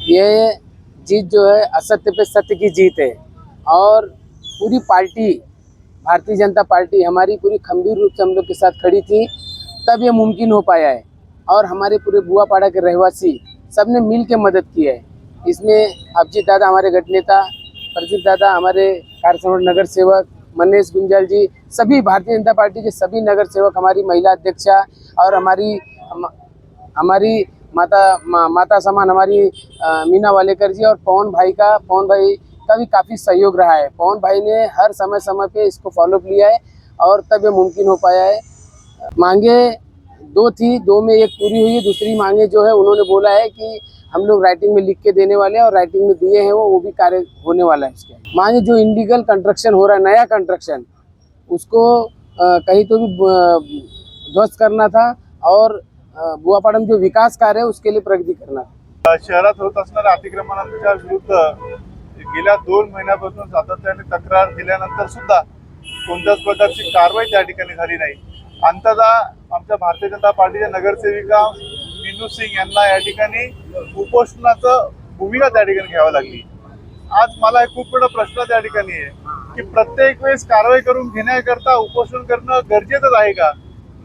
ये जीत जो है असत्य पे सत्य की जीत है। और पूरी पार्टी, भारतीय जनता पार्टी हमारी पूरी खंभीर रूप से हम लोग के साथ खड़ी थी, तब ये मुमकिन हो पाया है। और हमारे पूरे बुआपाड़ा के रहवासी सबने मिल के मदद की है। इसमें अभिजीत दादा हमारे गठ नेता, प्रदीप दादा हमारे कार्यसमिति नगर सेवक, मनीष गुंजल जी, सभी भारतीय जनता पार्टी के सभी नगर सेवक, हमारी महिला अध्यक्षा और हमारी माता समान हमारी मीना वालेकर जी, और पवन भाई का भी काफ़ी सहयोग रहा है। पवन भाई ने हर समय समय पे इसको फॉलोअप लिया है और तब ये मुमकिन हो पाया है। मांगे दो थी, दो में एक पूरी हुई है। दूसरी मांगे जो है उन्होंने बोला है कि हम लोग राइटिंग में लिख के देने वाले हैं, और राइटिंग में दिए हैं वो भी कार्य होने वाला है। इसके मांगे जो इलीगल कंस्ट्रक्शन हो रहा है, नया कंस्ट्रक्शन, उसको कहीं तो भी ध्वस्त करना था, और बुआपाड़ा में जो विकास कार्य है उसके लिए प्रगति करना था। शहरात होत असणाऱ्या अतिक्रमणांच्या विरुद्ध गेल्या 2 महिन्यापासून सातत्याने तक्रार दिल्यानंतर सुद्धा कोणत्याच प्रकारची कारवाई त्या ठिकाणी झाली नाही। अंततः आमच्या भारतीय जनता पार्टीच्या नगरसेविका मीनू सिंग यांना या ठिकाणी उपोषणाचं भूमिका त्या ठिकाणी घ्यावी लागली। आज मला एक खूप मोठा प्रश्न त्या ठिकाणी आहे की प्रत्येक वेळेस कारवाई करून घेण्याकरता उपोषण करणं गरजेचंच आहे का?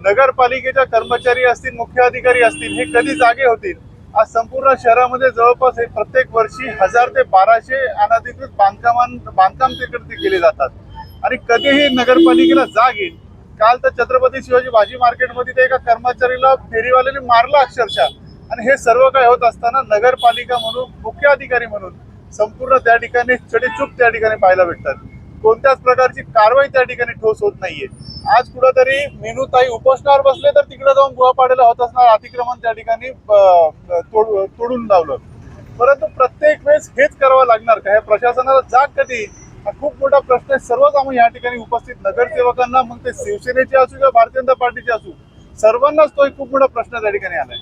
नगरपालिकेच्या कर्मचारी असतील, मुख्य अधिकारी असतील, हे कधी जागे होतील? आज संपूर्ण शहरामध्ये जवळपास प्रत्येक वर्षी 1000 ते 1200 अनधिकृत बांधकाम तिकडे केले जातात आणि कधीही नगरपालिकेला जाग येईल? काल तर छत्रपती शिवाजी भाजी मार्केटमध्ये ते एका कर्मचारीला फेरीवाल्याने मारलं अक्षरशः। आणि हे सर्व काय होत असताना नगरपालिका म्हणून, मुख्य अधिकारी म्हणून संपूर्ण त्या ठिकाणी चुप त्या ठिकाणी पाहायला भेटतात। कोणत्याच प्रकारची कारवाई त्या ठिकाणी ठोस होत नाहीये। आज कुठेतरी मीनूताई उपोषणावर बसले तर तिकडे जाऊन बुआपाड्याला होत असणार अतिक्रमण त्या ठिकाणी तोडून लावलं। परंतु प्रत्येक वेळेस हेच करावं लागणार का? या प्रशासनाला जाग कधी? हा खूप मोठा प्रश्न आहे। सर्वच आम्ही या ठिकाणी उपस्थित नगरसेवकांना, मग ते शिवसेनेचे असू किंवा भारतीय जनता पार्टीचे असू, सर्वांनाच तो एक खूप मोठा प्रश्न त्या ठिकाणी आलाय।